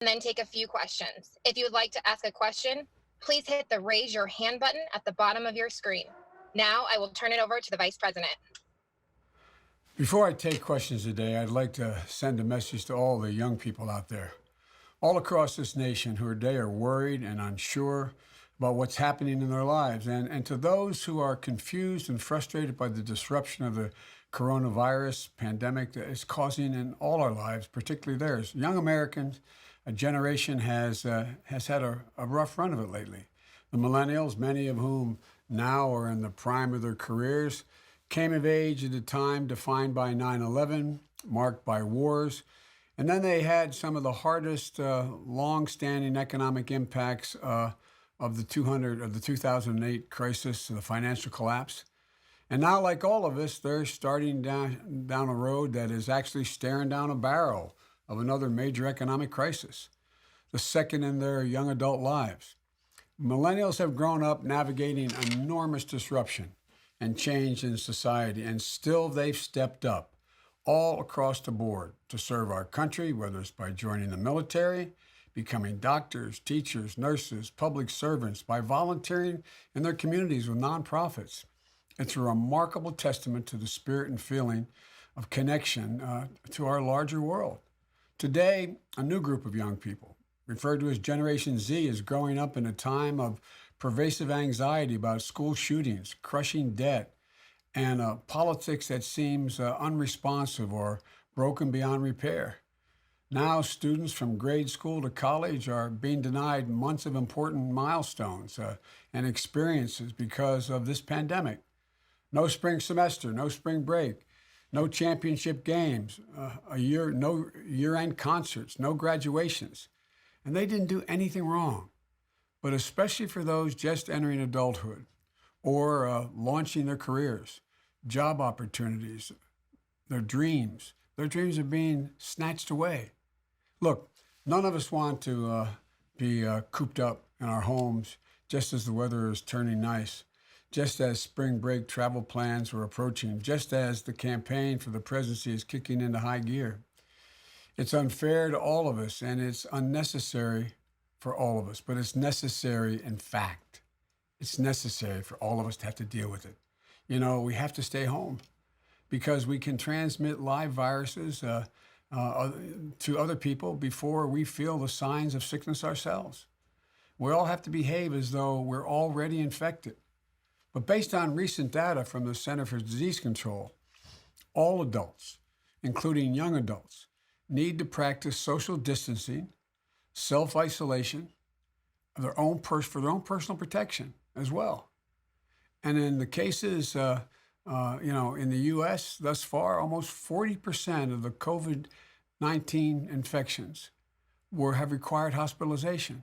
and then take a few questions. If you would like to ask a question, please hit the raise your hand button at the bottom of your screen. Now I will turn it over to the Vice President. Before I take questions today, I'd like to send a message to all the young people out there, all across this nation who today are worried and unsure about what's happening in their lives. And to those who are confused and frustrated by the disruption of the coronavirus pandemic that is causing in all our lives, particularly theirs. Young Americans, a generation has had a rough run of it lately. The millennials, many of whom now are in the prime of their careers, came of age at a time defined by 9/11, marked by wars, and then they had some of the hardest, long-standing economic impacts of the 2008 crisis, the financial collapse. And now, like all of us, they're starting down a road that is actually staring down a barrel of another major economic crisis, the second in their young adult lives. Millennials have grown up navigating enormous disruption and change in society, and still they've stepped up all across the board to serve our country, whether it's by joining the military, becoming doctors, teachers, nurses, public servants, by volunteering in their communities with nonprofits. It's a remarkable testament to the spirit and feeling of connection to our larger world. Today, a new group of young people, referred to as Generation Z, is growing up in a time of pervasive anxiety about school shootings, crushing debt, and politics that seems unresponsive or broken beyond repair. Now, students from grade school to college are being denied months of important milestones and experiences because of this pandemic. No spring semester, no spring break, no championship games, no year-end concerts, no graduations. And they didn't do anything wrong. But especially for those just entering adulthood or launching their careers, job opportunities, their dreams are being snatched away. Look, none of us want to be cooped up in our homes just as the weather is turning nice, just as spring break travel plans are approaching, just as the campaign for the presidency is kicking into high gear. It's unfair to all of us, and it's unnecessary for all of us, but it's necessary in fact. It's necessary for all of us to have to deal with it. You know, we have to stay home because we can transmit live viruses to other people before we feel the signs of sickness ourselves. We all have to behave as though we're already infected. But based on recent data from the Center for Disease Control, all adults, including young adults, need to practice social distancing, self-isolation, for their own personal protection as well. And in the cases, in the U.S. thus far, almost 40% of the COVID-19 infections have required hospitalization.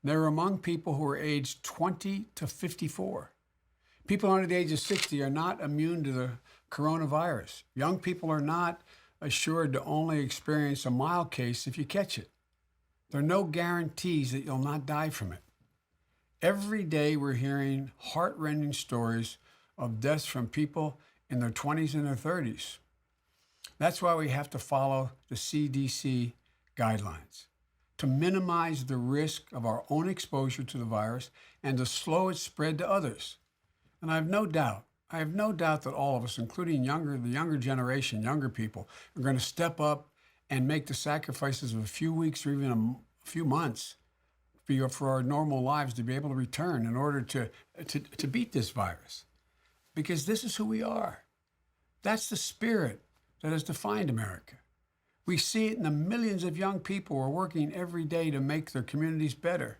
They're among people who are aged 20 to 54. People under the age of 60 are not immune to the coronavirus. Young people are not assured to only experience a mild case if you catch it. There are no guarantees that you'll not die from it. Every day we're hearing heart-rending stories of deaths from people in their 20s and their 30s. That's why we have to follow the CDC guidelines to minimize the risk of our own exposure to the virus and to slow its spread to others. And I have no doubt that all of us, including the younger generation, younger people, are going to step up and make the sacrifices of a few weeks or even a few months for our normal lives to be able to return in order to beat this virus. Because this is who we are. That's the spirit that has defined America. We see it in the millions of young people who are working every day to make their communities better,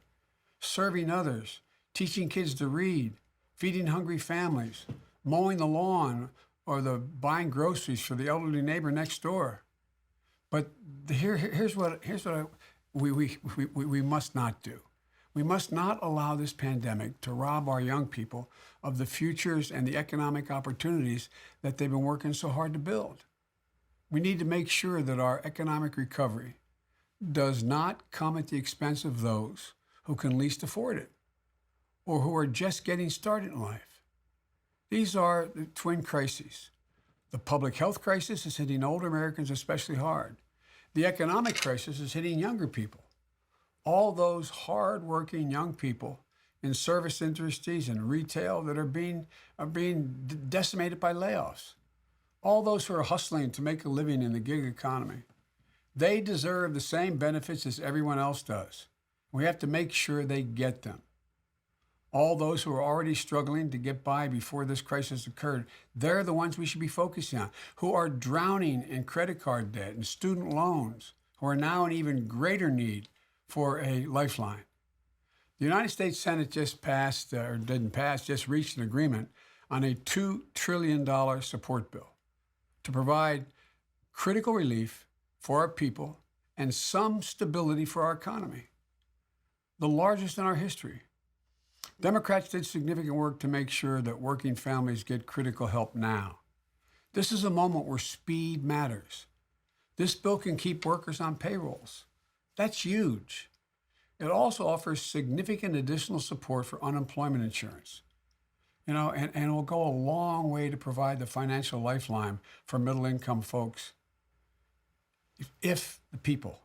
serving others, teaching kids to read, feeding hungry families, mowing the lawn, or buying groceries for the elderly neighbor next door. But here's what we must not do. We must not allow this pandemic to rob our young people of the futures and the economic opportunities that they've been working so hard to build. We need to make sure that our economic recovery does not come at the expense of those who can least afford it or who are just getting started in life. These are the twin crises. The public health crisis is hitting older Americans especially hard. The economic crisis is hitting younger people. All those hardworking young people in service industries and retail that are being decimated by layoffs. All those who are hustling to make a living in the gig economy. They deserve the same benefits as everyone else does. We have to make sure they get them. All those who are already struggling to get by before this crisis occurred, they're the ones we should be focusing on, who are drowning in credit card debt and student loans, who are now in even greater need for a lifeline. The United States Senate just passed, or didn't pass, just reached an agreement on a $2 trillion support bill to provide critical relief for our people and some stability for our economy, the largest in our history. Democrats did significant work to make sure that working families get critical help now. This is a moment where speed matters. This bill can keep workers on payrolls. That's huge. It also offers significant additional support for unemployment insurance. And it will go a long way to provide the financial lifeline for middle-income folks. If the people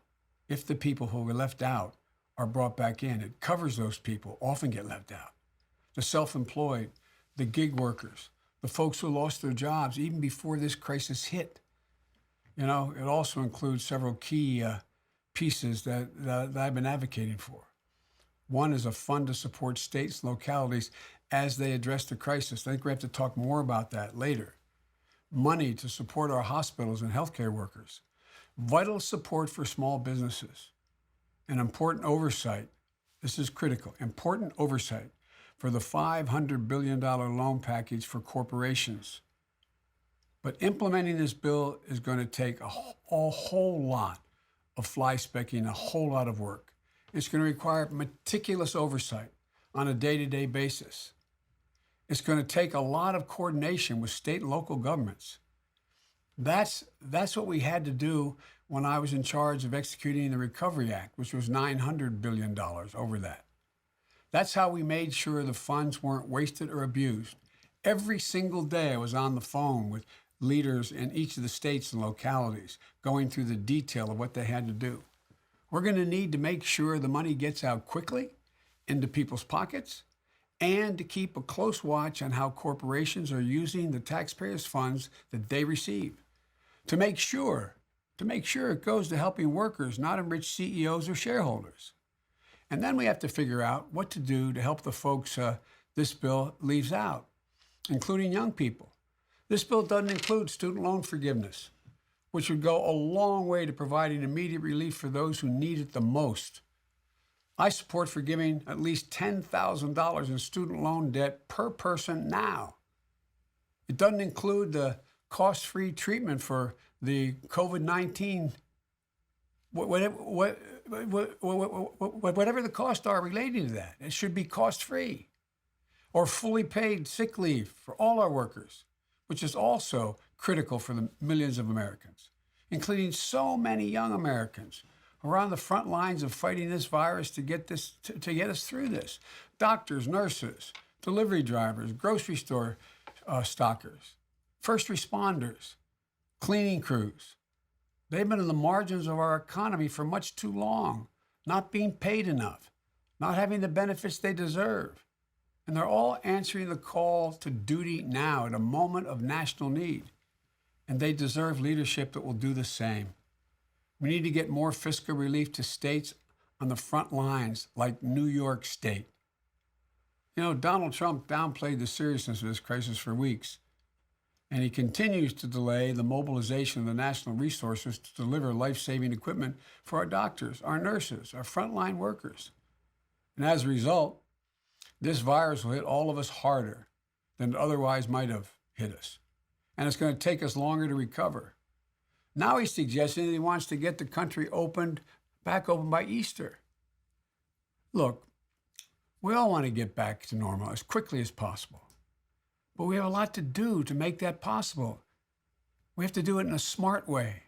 who were left out are brought back in, it covers those people, often get left out. The self-employed, the gig workers, the folks who lost their jobs even before this crisis hit. It also includes several key pieces that I've been advocating for. One is a fund to support states and localities as they address the crisis. I think we have to talk more about that later. Money to support our hospitals and healthcare workers. Vital support for small businesses. And important oversight. This is critical. Important oversight for the $500 billion loan package for corporations. But implementing this bill is going to take a whole lot of fly-specking, a whole lot of work. It's going to require meticulous oversight on a day-to-day basis. It's going to take a lot of coordination with state and local governments. That's what we had to do when I was in charge of executing the Recovery Act, which was $900 billion over that. That's how we made sure the funds weren't wasted or abused. Every single day I was on the phone with leaders in each of the states and localities, going through the detail of what they had to do. We're going to need to make sure the money gets out quickly into people's pockets and to keep a close watch on how corporations are using the taxpayers' funds that they receive. To make sure it goes to helping workers, not enrich CEOs or shareholders. And then we have to figure out what to do to help the folks this bill leaves out, including young people. This bill doesn't include student loan forgiveness, which would go a long way to providing immediate relief for those who need it the most. I support forgiving at least $10,000 in student loan debt per person now. It doesn't include the cost-free treatment for the COVID-19, whatever the costs are relating to that. It should be cost-free. Or fully paid sick leave for all our workers, which is also critical for the millions of Americans, including so many young Americans who are on the front lines of fighting this virus to get us through this. Doctors, nurses, delivery drivers, grocery store stockers, first responders, cleaning crews. They've been in the margins of our economy for much too long, not being paid enough, not having the benefits they deserve. And they're all answering the call to duty now at a moment of national need. And they deserve leadership that will do the same. We need to get more fiscal relief to states on the front lines, like New York State. Donald Trump downplayed the seriousness of this crisis for weeks, and he continues to delay the mobilization of the national resources to deliver life-saving equipment for our doctors, our nurses, our frontline workers. And as a result, this virus will hit all of us harder than it otherwise might have hit us. And it's going to take us longer to recover. Now he's suggesting that he wants to get the country back open by Easter. Look, we all want to get back to normal as quickly as possible. But we have a lot to do to make that possible. We have to do it in a smart way,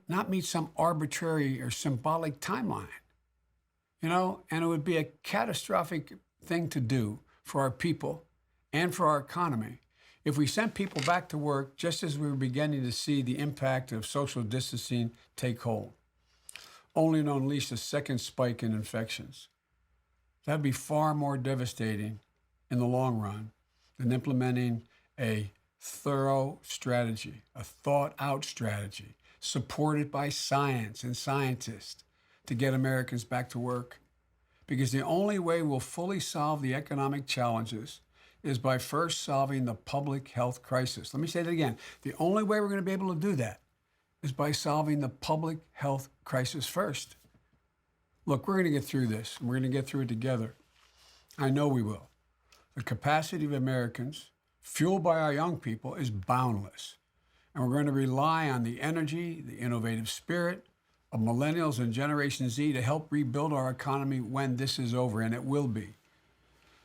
not meet some arbitrary or symbolic timeline. And it would be a catastrophic thing to do for our people and for our economy if we sent people back to work just as we were beginning to see the impact of social distancing take hold. only to unleash a second spike in infections. That'd be far more devastating in the long run than implementing a thorough strategy, a thought out strategy, supported by science and scientists to get Americans back to work. Because the only way we'll fully solve the economic challenges is by first solving the public health crisis. Let me say that again. The only way we're going to be able to do that is by solving the public health crisis first. Look, we're going to get through this, and we're going to get through it together. I know we will. The capacity of Americans, fueled by our young people, is boundless. And we're going to rely on the energy, the innovative spirit of millennials and Generation Z to help rebuild our economy when this is over, and it will be.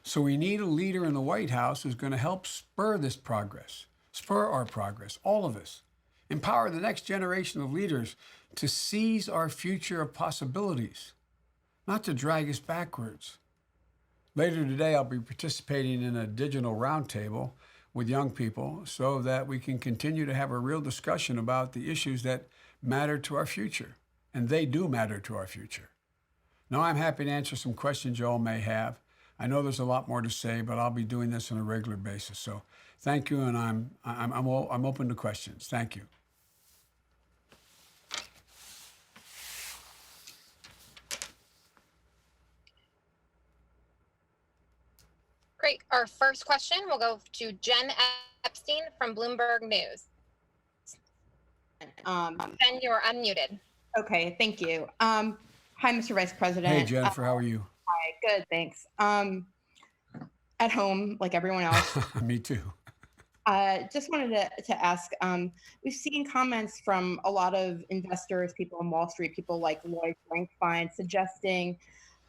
So we need a leader in the White House who's going to help spur this progress, spur our progress, all of us. Empower the next generation of leaders to seize our future of possibilities, not to drag us backwards. Later today, I'll be participating in a digital roundtable with young people so that we can continue to have a real discussion about the issues that matter to our future. And they do matter to our future. Now, I'm happy to answer some questions you all may have. I know there's a lot more to say, but I'll be doing this on a regular basis. So thank you, and I'm open to questions. Thank you. Great. Our first question will go to Jen Epstein from Bloomberg News. Jen, you're unmuted. Okay, thank you. Hi, Mr. Vice President. Hey, Jennifer, how are you? Hi, good, thanks. At home, like everyone else. Me too. Just wanted to ask, we've seen comments from a lot of investors, people on Wall Street, people like Lloyd Blankfein, suggesting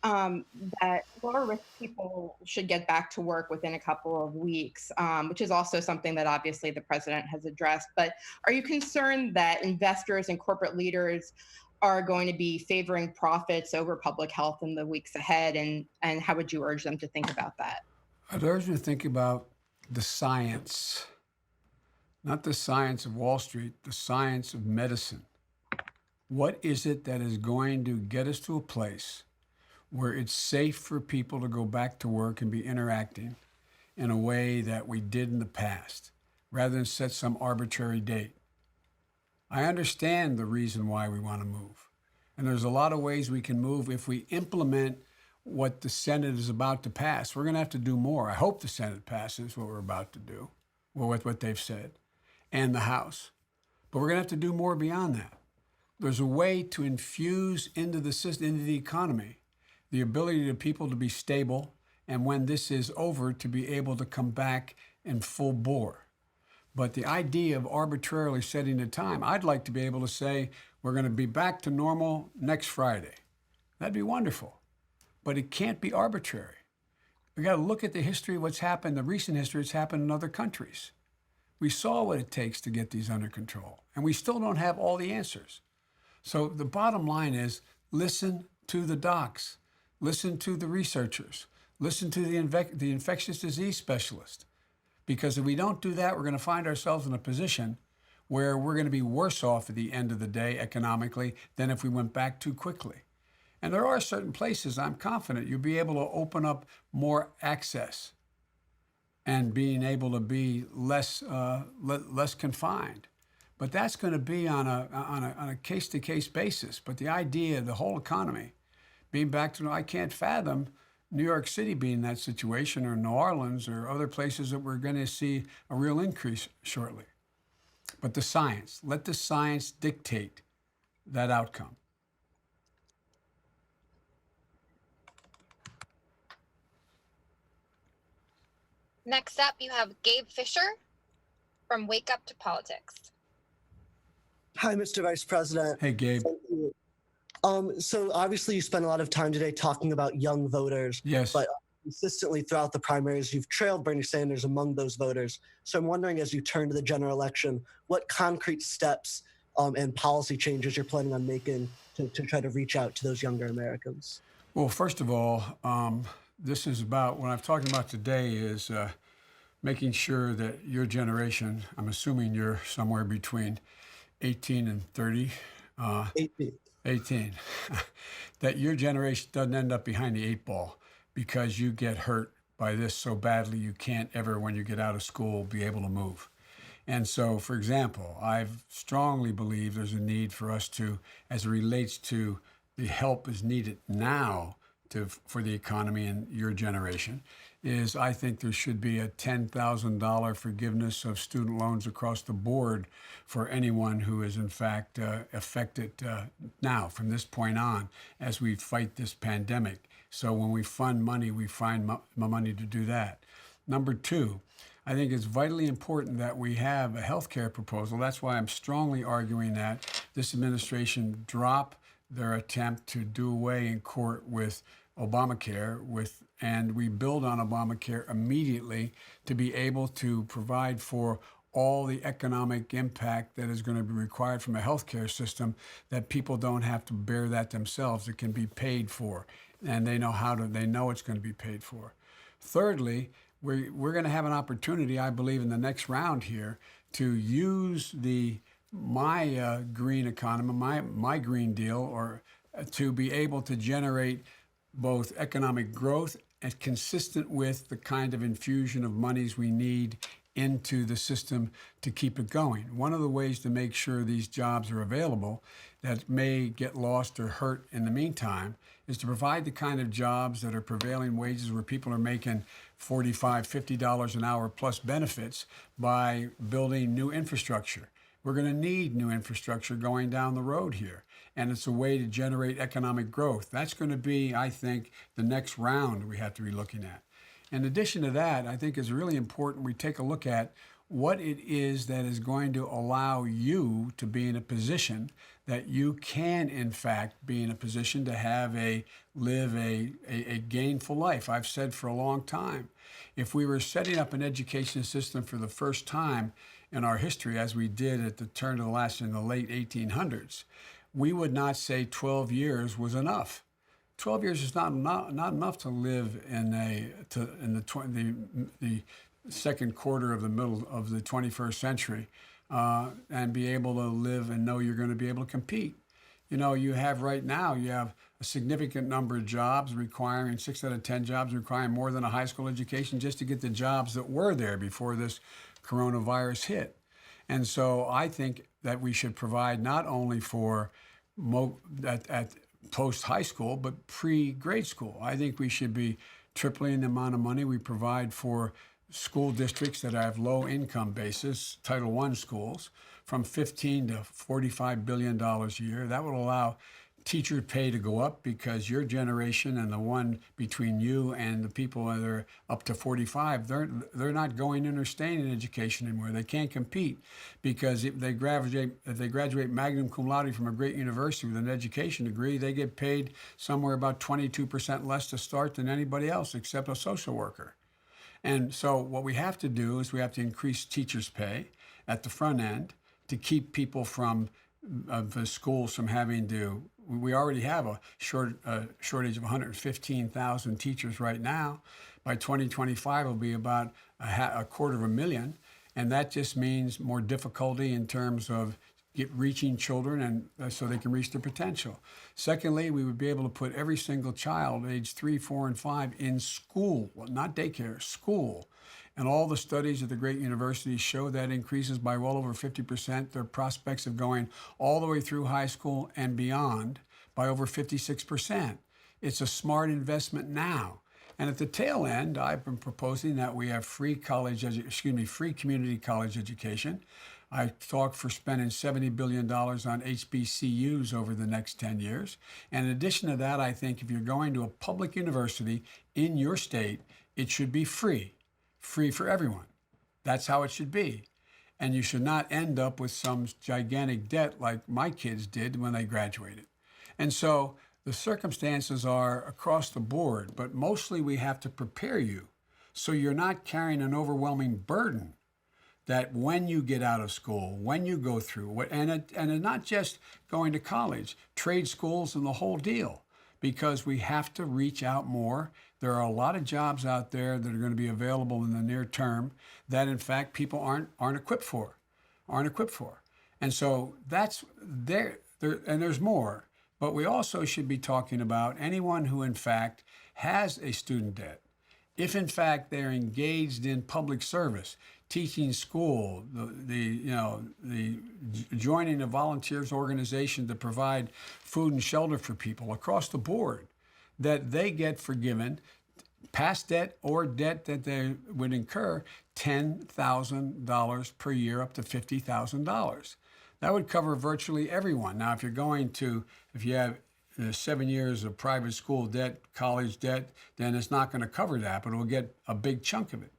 that lower risk people should get back to work within a couple of weeks, which is also something that obviously the president has addressed. But are you concerned that investors and corporate leaders are going to be favoring profits over public health in the weeks ahead? And how would you urge them to think about that? I'd urge you to think about the science, not the science of Wall Street, the science of medicine. What is it that is going to get us to a place where it's safe for people to go back to work and be interacting in a way that we did in the past, rather than set some arbitrary date? I understand the reason why we want to move. And there's a lot of ways we can move if we implement what the Senate is about to pass. We're going to have to do more. I hope the Senate passes what we're about to do, or what they've said, and the House. But we're going to have to do more beyond that. There's a way to infuse into the system, into the economy, the ability of people to be stable, and when this is over, to be able to come back in full bore. But the idea of arbitrarily setting a time, I'd like to be able to say, we're going to be back to normal next Friday. That'd be wonderful. But it can't be arbitrary. We got to look at the history of what's happened, the recent history that's happened in other countries. We saw what it takes to get these under control, and we still don't have all the answers. So the bottom line is, listen to the docs, listen to the researchers, listen to the infectious disease specialist. Because if we don't do that, we're going to find ourselves in a position where we're going to be worse off at the end of the day economically than if we went back too quickly. And there are certain places, I'm confident, you'll be able to open up more access and being able to be less confined. But that's going to be on a case-to-case basis. But the idea, the whole economy, being back to, I can't fathom New York City being in that situation, or New Orleans, or other places that we're going to see a real increase shortly. But the science, let the science dictate that outcome. Next up, you have Gabe Fisher from Wake Up to Politics. Hi, Mr. Vice President. Hey, Gabe. Thank you. So obviously you spent a lot of time today talking about young voters. Yes. But consistently throughout the primaries, you've trailed Bernie Sanders among those voters. So I'm wondering, as you turn to the general election, what concrete steps and policy changes you're planning on making to try to reach out to those younger Americans? Well, first of all, this is about, what I'm talking about today is making sure that your generation, I'm assuming you're somewhere between 18 and 30. 18. 18. That your generation doesn't end up behind the 8 ball because you get hurt by this so badly you can't ever, when you get out of school, be able to move. And so, for example, I strongly believe there's a need for us to, as it relates to the help is needed now for the economy and your generation, is I think there should be a $10,000 forgiveness of student loans across the board for anyone who is in fact affected now from this point on as we fight this pandemic. So when we fund money, we find money to do that. Number two, I think it's vitally important that we have a health care proposal. That's why I'm strongly arguing that this administration drop their attempt to do away in court with Obamacare, and we build on Obamacare immediately to be able to provide for all the economic impact that is going to be required from a healthcare system, that people don't have to bear that themselves. It can be paid for, and they know it's going to be paid for. Thirdly, we're going to have an opportunity, I believe, in the next round here to use my green economy, my Green Deal, or to be able to generate both economic growth and consistent with the kind of infusion of monies we need into the system to keep it going. One of the ways to make sure these jobs are available that may get lost or hurt in the meantime is to provide the kind of jobs that are prevailing wages where people are making $45, $50 an hour plus benefits by building new infrastructure. We're going to need new infrastructure going down the road here. And it's a way to generate economic growth. That's going to be, I think, the next round we have to be looking at. In addition to that, I think it's really important we take a look at what it is that is going to allow you to be in a position that you can, in fact, be in a position to live a gainful life. I've said for a long time, if we were setting up an education system for the first time in our history, as we did at the turn of in the late 1800s, we would not say 12 years was enough. 12 years is not enough to live in the second quarter of the middle of the 21st century and be able to live and know you're going to be able to compete. You have a significant number of jobs requiring, 6 out of 10 jobs requiring more than a high school education just to get the jobs that were there before this coronavirus hit. And so I think that we should provide not only for at post-high school, but pre-grade school. I think we should be tripling the amount of money we provide for school districts that have low income basis, Title I schools, from $15 to $45 billion a year. That would allow teacher pay to go up because your generation and the one between you and the people that are up to 45, they're not going in or staying in education anymore. They can't compete because if they graduate magna cum laude from a great university with an education degree, they get paid somewhere about 22% less to start than anybody else except a social worker. And so what we have to do is we have to increase teachers' pay at the front end to keep people from the schools from having to. We already have a shortage of 115,000 teachers right now. By 2025, it'll be about a 250,000, and that just means more difficulty in terms of reaching children and so they can reach their potential. Secondly, we would be able to put every single child age 3, 4, and 5 in school, well, not daycare, school. And all the studies at the great universities show that increases by well over 50% their prospects of going all the way through high school and beyond by over 56%. It's a smart investment now. And at the tail end, I've been proposing that we have free community college education. I talk for spending $70 billion on HBCUs over the next 10 years. And in addition to that, I think if you're going to a public university in your state, it should be free for everyone. That's how it should be. And you should not end up with some gigantic debt like my kids did when they graduated. And so the circumstances are across the board, but mostly we have to prepare you so you're not carrying an overwhelming burden that when you get out of school, when you go through, and not just going to college, trade schools and the whole deal, because we have to reach out more. There are a lot of jobs out there that are going to be available in the near term that, in fact, people aren't equipped for. And so that's there, and there's more. But we also should be talking about anyone who, in fact, has a student debt. If, in fact, they're engaged in public service, teaching school, the joining a volunteers organization to provide food and shelter for people across the board, that they get forgiven past debt or debt that they would incur $10,000 per year up to $50,000. That would cover virtually everyone. Now, if you have 7 years of private school debt, college debt, then it's not going to cover that, but it will get a big chunk of it.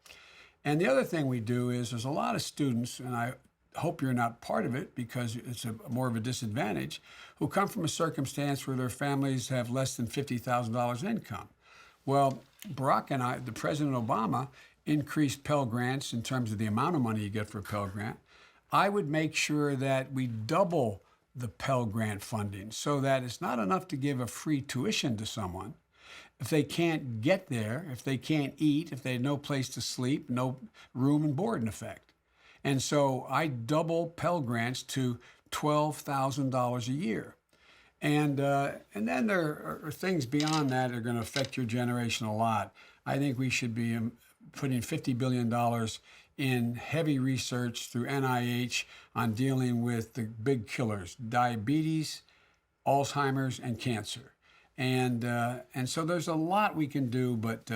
And the other thing we do is there's a lot of students, and I hope you're not part of it because it's more of a disadvantage, who come from a circumstance where their families have less than $50,000 income. Well, Barack and the President Obama, increased Pell Grants in terms of the amount of money you get for a Pell Grant. I would make sure that we double the Pell Grant funding so that it's not enough to give a free tuition to someone. If they can't get there, if they can't eat, if they have no place to sleep, no room and board in effect. And so I double Pell Grants to $12,000 a year. And then there are things beyond that that are going to affect your generation a lot. I think we should be putting $50 billion in heavy research through NIH on dealing with the big killers, diabetes, Alzheimer's, and cancer. And so there's a lot we can do, but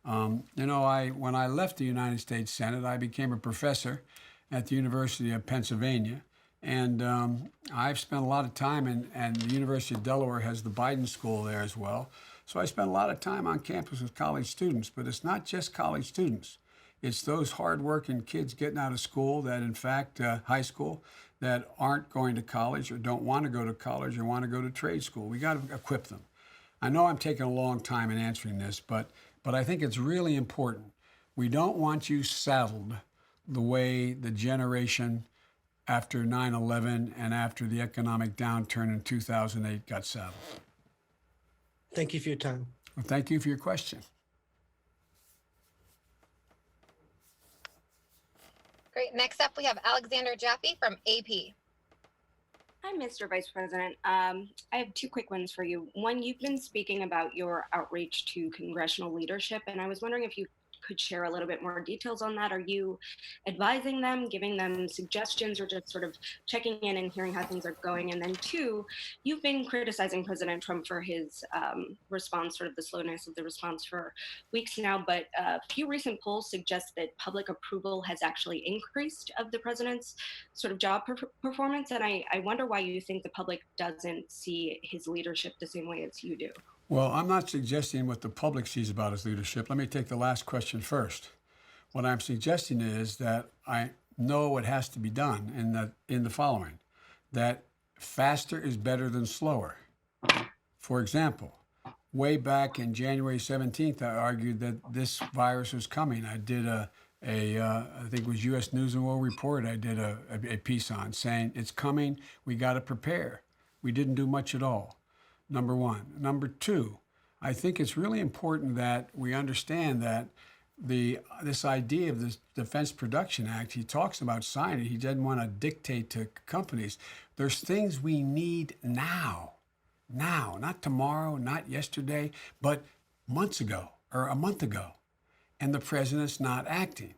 when I left the United States Senate, I became a professor at the University of Pennsylvania. And I've spent a lot of time, and the University of Delaware has the Biden School there as well. So I spent a lot of time on campus with college students, but it's not just college students. It's those hardworking kids getting out of school that, in fact, high school, that aren't going to college or don't want to go to college or want to go to trade school. We got to equip them. I know I'm taking a long time in answering this, but I think it's really important. We don't want you saddled the way the generation after 9/11 and after the economic downturn in 2008 got saddled. Thank you for your time. Well, thank you for your question. Great. Next up, we have Alexander Jaffe from AP. Hi, Mr. Vice President. I have two quick ones for you. One, you've been speaking about your outreach to congressional leadership, and I was wondering if you could share a little bit more details on that. Are you advising them, giving them suggestions, or just sort of checking in and hearing how things are going? And then two, you've been criticizing President Trump for his response, sort of the slowness of the response for weeks now, but a few recent polls suggest that public approval has actually increased of the president's sort of job performance. And I wonder why you think the public doesn't see his leadership the same way as you do. Well, I'm not suggesting what the public sees about his leadership. Let me take the last question first. What I'm suggesting is that I know what has to be done in the following, that faster is better than slower. For example, way back in January 17th, I argued that this virus was coming. I did I think it was U.S. News and World Report, I did a piece on saying it's coming, we got to prepare. We didn't do much at all. Number one. Number two, I think it's really important that we understand that this idea of the Defense Production Act, he talks about signing it. He doesn't want to dictate to companies. There's things we need now, not tomorrow, not yesterday, but months ago or a month ago, and the president's not acting.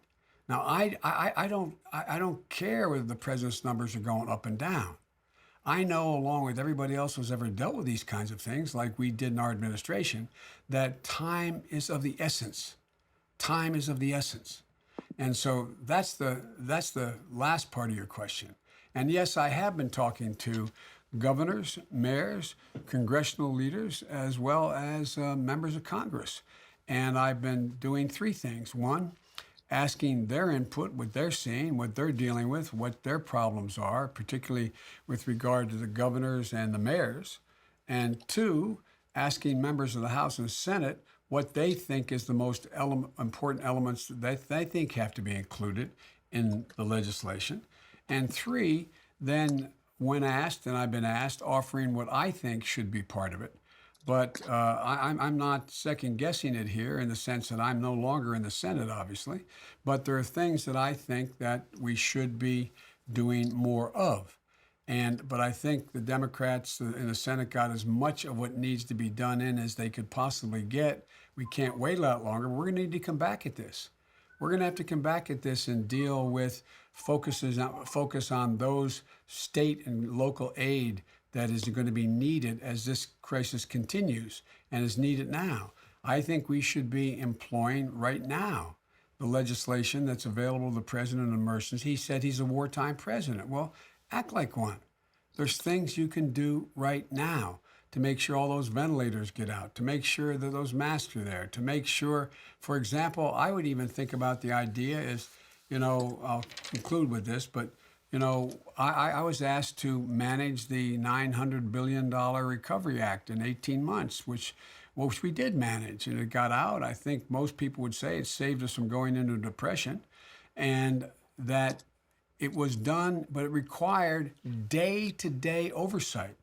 Now, I don't care whether the president's numbers are going up and down. I know, along with everybody else who's ever dealt with these kinds of things, like we did in our administration, that time is of the essence. Time is of the essence. And so that's the last part of your question. And yes, I have been talking to governors, mayors, congressional leaders, as well as members of Congress. And I've been doing three things. One, asking their input, what they're seeing, what they're dealing with, what their problems are, particularly with regard to the governors and the mayors. And two, asking members of the House and Senate what they think is the most important elements that they think have to be included in the legislation. And three, then when asked, and I've been asked, offering what I think should be part of it. But I'm not second guessing it here in the sense that I'm no longer in the Senate, obviously. But there are things that I think that we should be doing more of. But I think the Democrats in the Senate got as much of what needs to be done in as they could possibly get. We can't wait a lot longer. We're going to need to come back at this. We're going to have to come back at this and deal with focus on those state and local aid that is going to be needed as this crisis continues and is needed now. I think we should be employing right now the legislation that's available to the president in emergency. He said he's a wartime president. Well, act like one. There's things you can do right now to make sure all those ventilators get out, to make sure that those masks are there, to make sure, for example, I would even think about the idea is, I'll conclude with this, but, I was asked to manage the $900 billion Recovery Act in 18 months, which we did manage, and it got out. I think most people would say it saved us from going into depression, and that it was done, but it required day-to-day oversight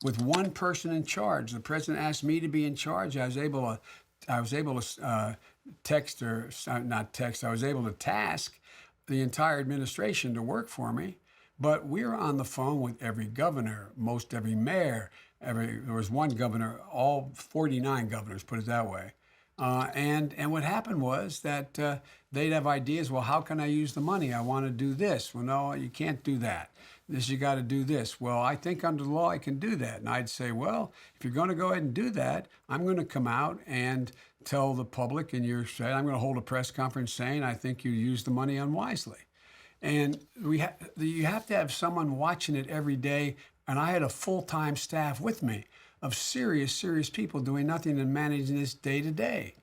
with one person in charge. The president asked me to be in charge. I was able to task the entire administration to work for me. But we were on the phone with every governor, most every mayor. There was one governor, all 49 governors, put it that way. And what happened was that they'd have ideas. Well, how can I use the money? I want to do this. Well, no, you can't do that. You got to do this. Well, I think under the law I can do that. And I'd say, well, if you're going to go ahead and do that, I'm going to come out and tell the public, and I'm going to hold a press conference saying I think you used the money unwisely. And you have to have someone watching it every day. And I had a full-time staff with me of serious people doing nothing and managing this day to day.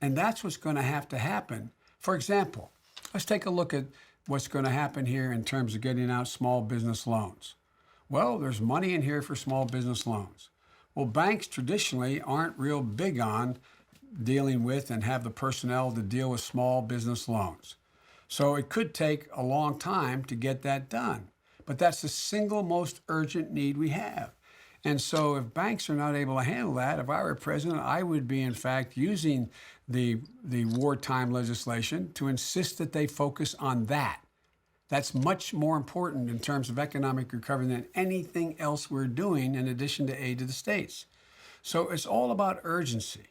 And that's what's going to have to happen. For example, let's take a look at what's going to happen here in terms of getting out small business loans. Well, there's money in here for small business loans. Well, banks traditionally aren't real big on dealing with and have the personnel to deal with small business loans. So it could take a long time to get that done. But that's the single most urgent need we have. And so if banks are not able to handle that, if I were president, I would be, in fact, using the wartime legislation to insist that they focus on that. That's much more important in terms of economic recovery than anything else we're doing in addition to aid to the states. So it's all about urgency.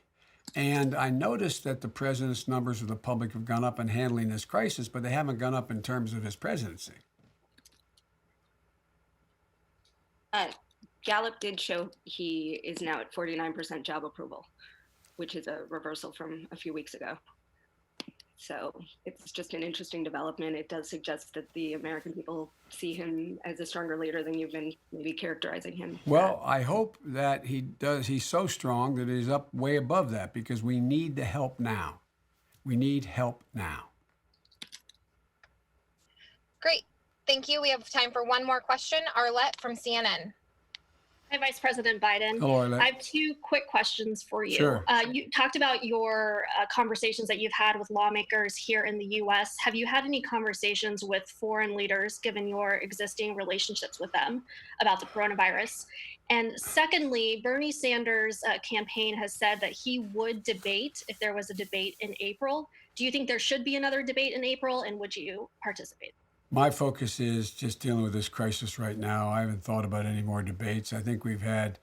And I noticed that the president's numbers with the public have gone up in handling this crisis, but they haven't gone up in terms of his presidency. Gallup did show he is now at 49% job approval, which is a reversal from a few weeks ago. So it's just an interesting development. It does suggest that the American people see him as a stronger leader than you've been maybe characterizing him. Well, I hope that he does. He's so strong that he's up way above that, because we need the help now. We need help now. Great. Thank you. We have time for one more question. Arlette from CNN. Hi, Vice President Biden. Hello, Arlette. I have two quick questions for you. Sure. You talked about your conversations that you've had with lawmakers here in the U.S. Have you had any conversations with foreign leaders, given your existing relationships with them, about the coronavirus? And secondly, Bernie Sanders' campaign has said that he would debate if there was a debate in April. Do you think there should be another debate in April, and would you participate? My focus is just dealing with this crisis right now. I haven't thought about any more debates. I think we've had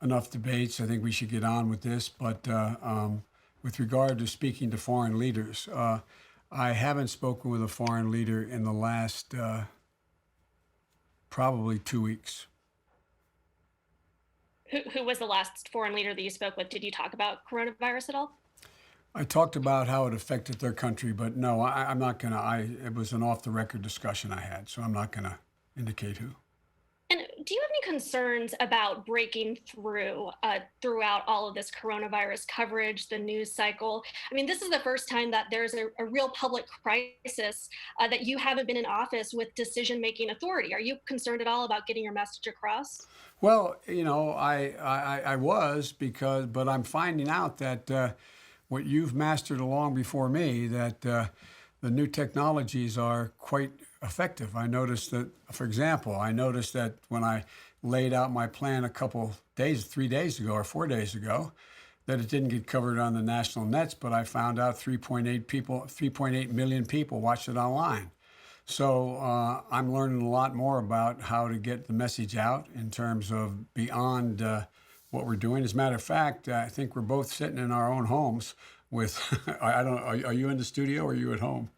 enough debates. I think we should get on with this. But with regard to speaking to foreign leaders, I haven't spoken with a foreign leader in the last probably 2 weeks. Who was the last foreign leader that you spoke with? Did you talk about coronavirus at all? I talked about how it affected their country, but no, I'm not going to. It was an off-the-record discussion I had, so I'm not going to indicate who. And do you have any concerns about breaking through throughout all of this coronavirus coverage, the news cycle? I mean, this is the first time that there's a real public crisis that you haven't been in office with decision-making authority. Are you concerned at all about getting your message across? Well, I was, but I'm finding out that what you've mastered along before me, that the new technologies are quite effective. I noticed that, for example, that when I laid out my plan 3 days ago or 4 days ago, that it didn't get covered on the national nets, but I found out 3.8 million people watched it online. So I'm learning a lot more about how to get the message out in terms of beyond what we're doing. As a matter of fact, I think we're both sitting in our own homes with, I don't, are you in the studio or are you at home?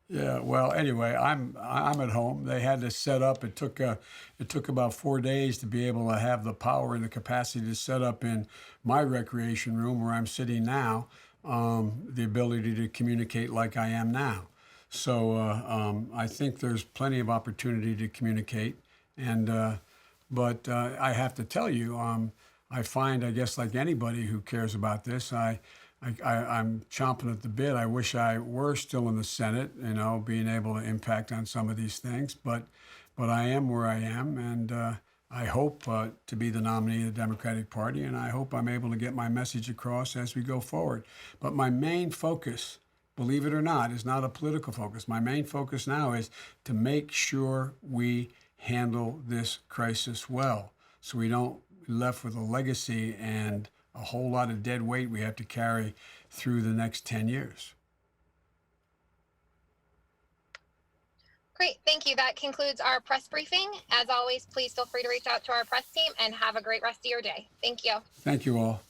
Yeah, well, anyway, I'm at home. They had to set up. It took about 4 days to be able to have the power and the capacity to set up in my recreation room where I'm sitting now, the ability to communicate like I am now. So I think there's plenty of opportunity to communicate, and but I have to tell you, I find, I guess, like anybody who cares about this, I'm chomping at the bit. I wish I were still in the Senate, you know, being able to impact on some of these things. But I am where I am, and I hope to be the nominee of the Democratic Party, and I hope I'm able to get my message across as we go forward. But my main focus, believe it or not, is not a political focus. My main focus now is to make sure we handle this crisis well, so we don't be left with a legacy and a whole lot of dead weight we have to carry through the next 10 years. Great, thank you. That concludes our press briefing. As always, please feel free to reach out to our press team and have a great rest of your day. Thank you. Thank you all.